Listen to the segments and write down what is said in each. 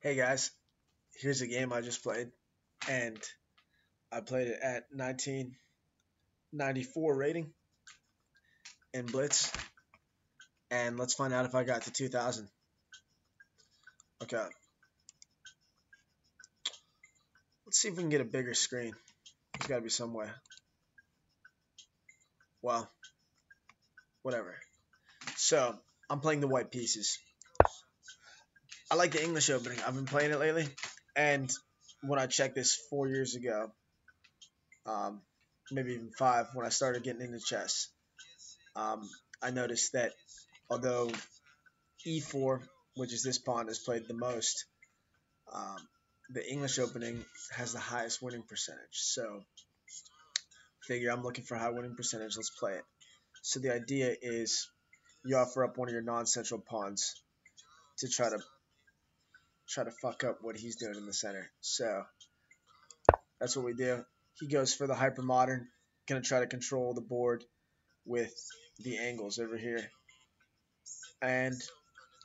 Hey guys, here's a game I just played, and I played it at 1994 rating in Blitz, and let's find out if I got to 2000. Okay, let's see if we can get a bigger screen. There's got to be some way. Well, whatever. So, I'm playing the white pieces. I like the English opening. I've been playing it lately, and when I checked this 4 years ago, um, maybe even five, when I started getting into chess, um, I noticed that although e4, which is this pawn, is played the most, um, the English opening has the highest winning percentage. So figure I'm looking for high winning percentage. Let's play it. So the idea is you offer up one of your non-central pawns to try to fuck up what he's doing in the center. So that's what we do. He goes for the hyper modern, gonna try to control the board with the angles over here. And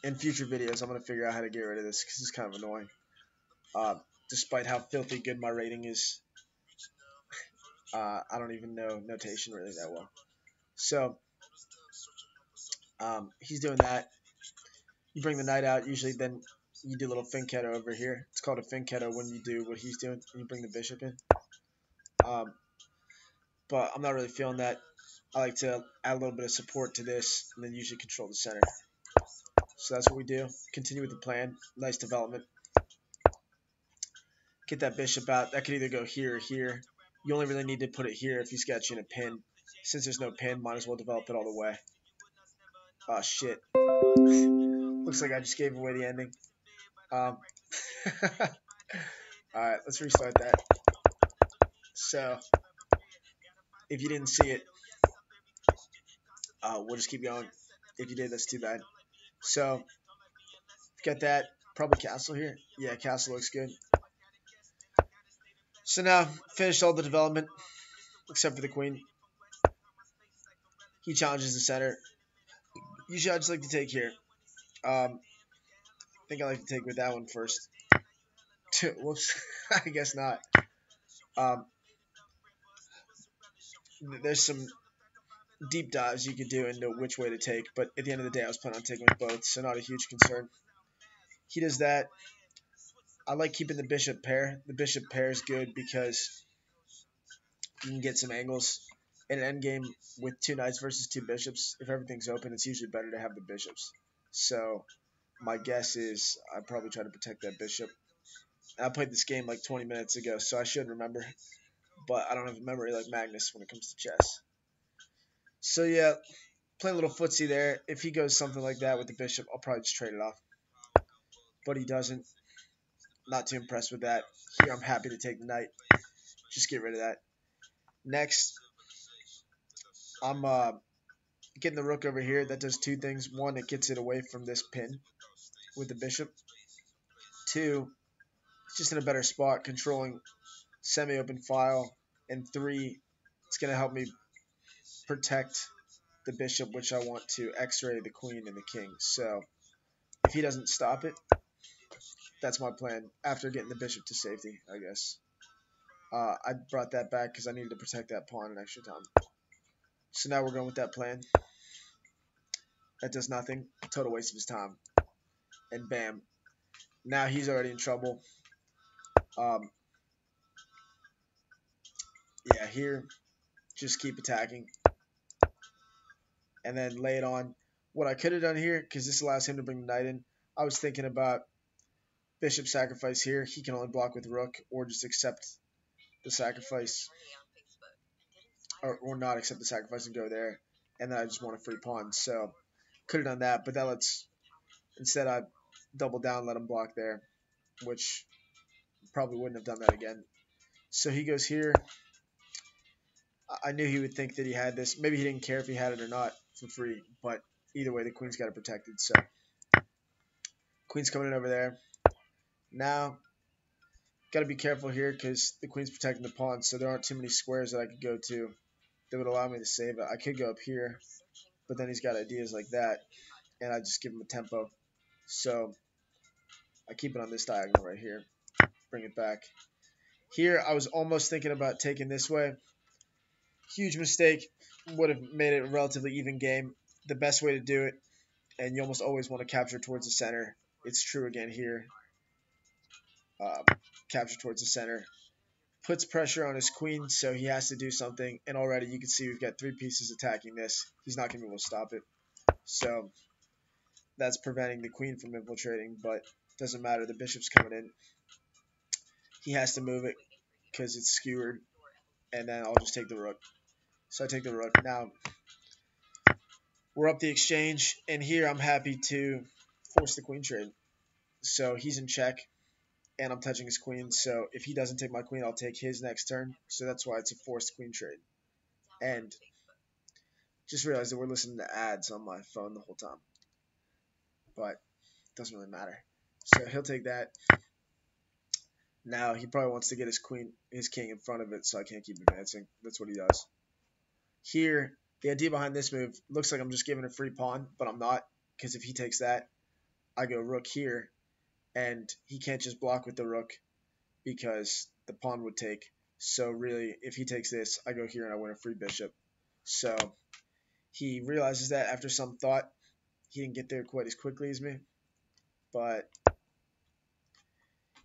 in future videos, I'm gonna figure out how to get rid of this because it's kind of annoying. Uh, Despite how filthy good my rating is, I don't even know notation really that well. So he's doing that. You bring the knight out. Usually, then you do a little finchetto over here. It's called a finchetto when you do what he's doing. And you bring the bishop in. Um, but I'm not really feeling that. I like to add a little bit of support to this, and then usually control the center. So that's what we do. Continue with the plan. Nice development. Get that bishop out. That could either go here or here. You only really need to put it here if he's got you in a pin. Since there's no pin, might as well develop it all the way. Oh, shit. Looks like I just gave away the ending. Um, Alright, let's restart that. So, if you didn't see it, we'll just keep going. If you did, that's too bad. So, got that. Probably castle here. Yeah, castle looks good. So now, finished all the development, except for the queen. He challenges the center. Usually I just like to take here. I think I like to take with that one first. Whoops, I guess not. Um, there's some deep dives you could do into which way to take, but at the end of the day, I was planning on taking with both, so not a huge concern. He does that. I like keeping the bishop pair. The bishop pair is good because you can get some angles in an endgame with two knights versus two bishops. If everything's open, it's usually better to have the bishops. So my guess is I'd probably try to protect that bishop. I played this game like 20 minutes ago, so I should remember, but I don't have a memory like Magnus when it comes to chess. So yeah, play a little footsie there. If he goes something like that with the bishop, I'll probably just trade it off. But he doesn't. Not too impressed with that. Here I'm happy to take the knight. Just get rid of that. Next, I'm getting the rook over here. That does two things. One, it gets it away from this pin with the bishop. Two, it's just in a better spot controlling semi-open file. And three, it's going to help me protect the bishop, which I want to x-ray the queen and the king. So if he doesn't stop it, that's my plan after getting the bishop to safety, I guess. I brought that back because I needed to protect that pawn an extra time. So now we're going with that plan. That does nothing. Total waste of his time. And bam. Now he's already in trouble. Um, yeah, here, just keep attacking. And then lay it on. What I could have done here, because this allows him to bring the knight in, I was thinking about bishop sacrifice here. He can only block with rook, or just accept the sacrifice, or not accept the sacrifice and go there. And then I just want a free pawn. So could have done that, but that lets, instead I double down, let him block there, which probably wouldn't have done that again. So he goes here. I knew he would think that he had this. Maybe he didn't care if he had it or not for free, but either way, the queen's got it protected. So queen's coming in over there. Now, got to be careful here because the queen's protecting the pawn, so there aren't too many squares that I could go to that would allow me to save it. I could go up here, but then he's got ideas like that, and I just give him a tempo. So I keep it on this diagonal right here. Bring it back. Here, I was almost thinking about taking this way. Huge mistake. Would have made it a relatively even game. The best way to do it, and you almost always want to capture towards the center. It's true again here. Um, Capture towards the center. Puts pressure on his queen, so he has to do something. And already you can see we've got 3 pieces attacking this. He's not going to be able to stop it. So that's preventing the queen from infiltrating, but doesn't matter. The bishop's coming in. He has to move it because it's skewered, and then I'll just take the rook. So I take the rook. Now we're up the exchange, and here I'm happy to force the queen trade. So he's in check, and I'm touching his queen. So if he doesn't take my queen, I'll take his next turn. So that's why it's a forced queen trade. And just realized that we're listening to ads on my phone the whole time, but it doesn't really matter. So he'll take that. Now he probably wants to get his king in front of it, so I can't keep advancing. That's what he does. Here, the idea behind this move looks like I'm just giving a free pawn, but I'm not, because if he takes that, I go rook here, and he can't just block with the rook because the pawn would take. So really, if he takes this, I go here and I win a free bishop. So he realizes that after some thought. He didn't get there quite as quickly as me, but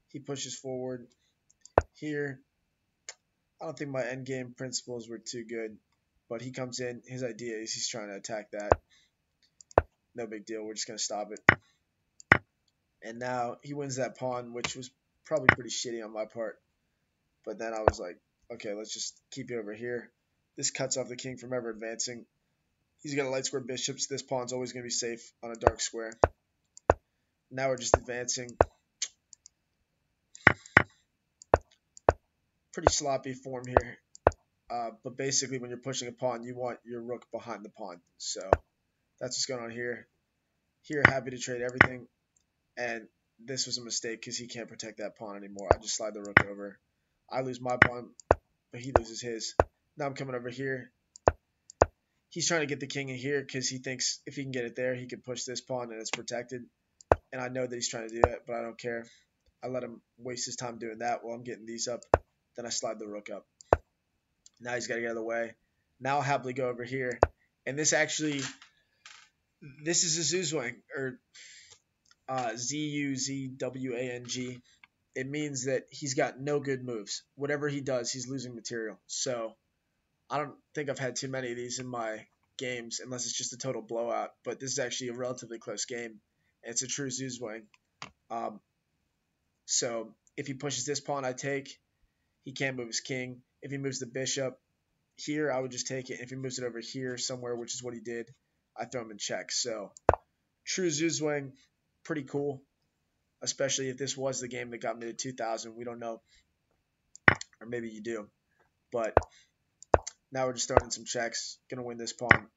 he pushes forward. Here, I don't think my endgame principles were too good, but he comes in. His idea is he's trying to attack that. No big deal. We're just going to stop it. And now he wins that pawn, which was probably pretty shitty on my part. But then I was like, okay, let's just keep it over here. This cuts off the king from ever advancing. He's got a light square bishop, so this pawn's always going to be safe on a dark square. Now we're just advancing. Pretty sloppy form here. But basically, when you're pushing a pawn, you want your rook behind the pawn. So that's what's going on here. Here, happy to trade everything. And this was a mistake because he can't protect that pawn anymore. I just slide the rook over. I lose my pawn, but he loses his. Now I'm coming over here. He's trying to get the king in here because he thinks if he can get it there, he can push this pawn and it's protected. And I know that he's trying to do that, but I don't care. I let him waste his time doing that while I'm getting these up. Then I slide the rook up. Now he's got to get out of the way. Now I'll happily go over here. And this is a Zuzwang, or Zuzwang. It means that he's got no good moves. Whatever he does, he's losing material. So I don't think I've had too many of these in my games, unless it's just a total blowout. But this is actually a relatively close game. And it's a true Zuzwang. So if he pushes this pawn, I take. He can't move his king. If he moves the bishop here, I would just take it. If he moves it over here somewhere, which is what he did, I throw him in check. So true Zuzwang, pretty cool, especially if this was the game that got me to 2,000. We don't know, or maybe you do. But now we're just throwing in some checks. Gonna win this pawn.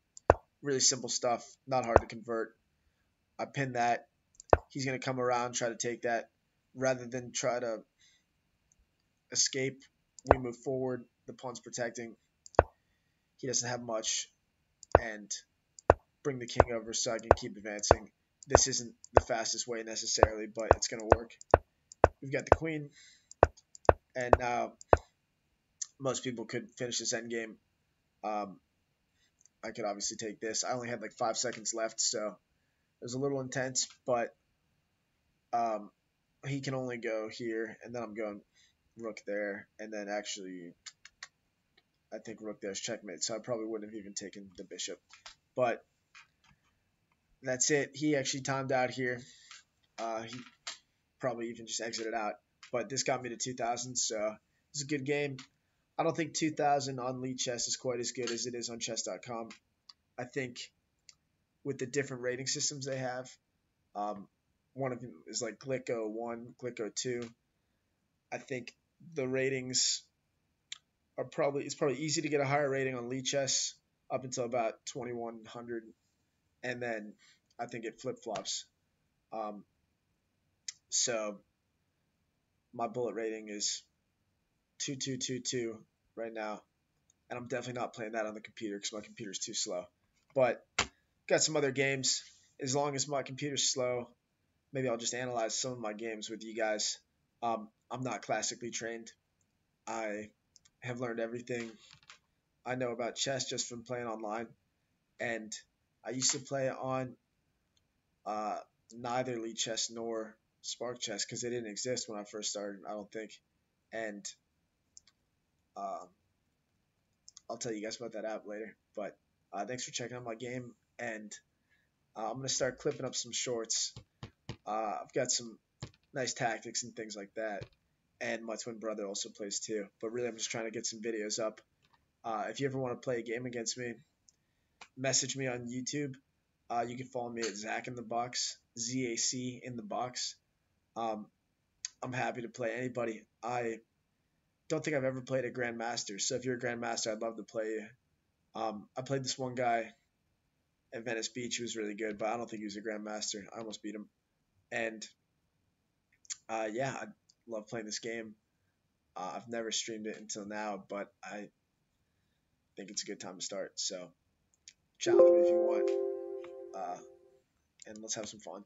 Really simple stuff, not hard to convert. I pin that. He's gonna come around, try to take that. Rather than try to escape, we move forward. The pawn's protecting. He doesn't have much, and bring the king over so I can keep advancing. This isn't the fastest way necessarily, but it's going to work. We've got the queen, and now most people could finish this endgame. I could obviously take this. I only had like 5 seconds left, so it was a little intense, but he can only go here, and then I'm going rook there, and then actually I think rook there is checkmate, so I probably wouldn't have even taken the bishop. But that's it. He actually timed out here. He probably even just exited out. But this got me to 2,000, so it's a good game. I don't think 2,000 on Lead Chess is quite as good as it is on chess.com. I think with the different rating systems they have, one of them is like Glicko 1, Glicko 2. I think the ratings are it's probably easy to get a higher rating on Lead Chess up until about 2,100, and then I think it flip-flops. So my bullet rating is 2222 right now, and I'm definitely not playing that on the computer because my computer's too slow. But got some other games. As long as my computer's slow, maybe I'll just analyze some of my games with you guys. I'm not classically trained. I have learned everything I know about chess just from playing online, and I used to play on uh, neither Lead Chess nor Spark Chess because they didn't exist when I first started. I don't think, and um, I'll tell you guys about that app later. But thanks for checking out my game, and I'm gonna start clipping up some shorts. I've got some nice tactics and things like that, and my twin brother also plays too. But really, I'm just trying to get some videos up. If you ever want to play a game against me, message me on YouTube. You can follow me at Zach in the Box, ZAC in the Box. Um, I'm happy to play anybody. I don't think I've ever played a Grandmaster, so if you're a Grandmaster, I'd love to play you. I played this one guy at Venice Beach who was really good, but I don't think he was a Grandmaster. I almost beat him. And yeah, I love playing this game. I've never streamed it until now, but I think it's a good time to start. So challenge me if you want, and let's have some fun.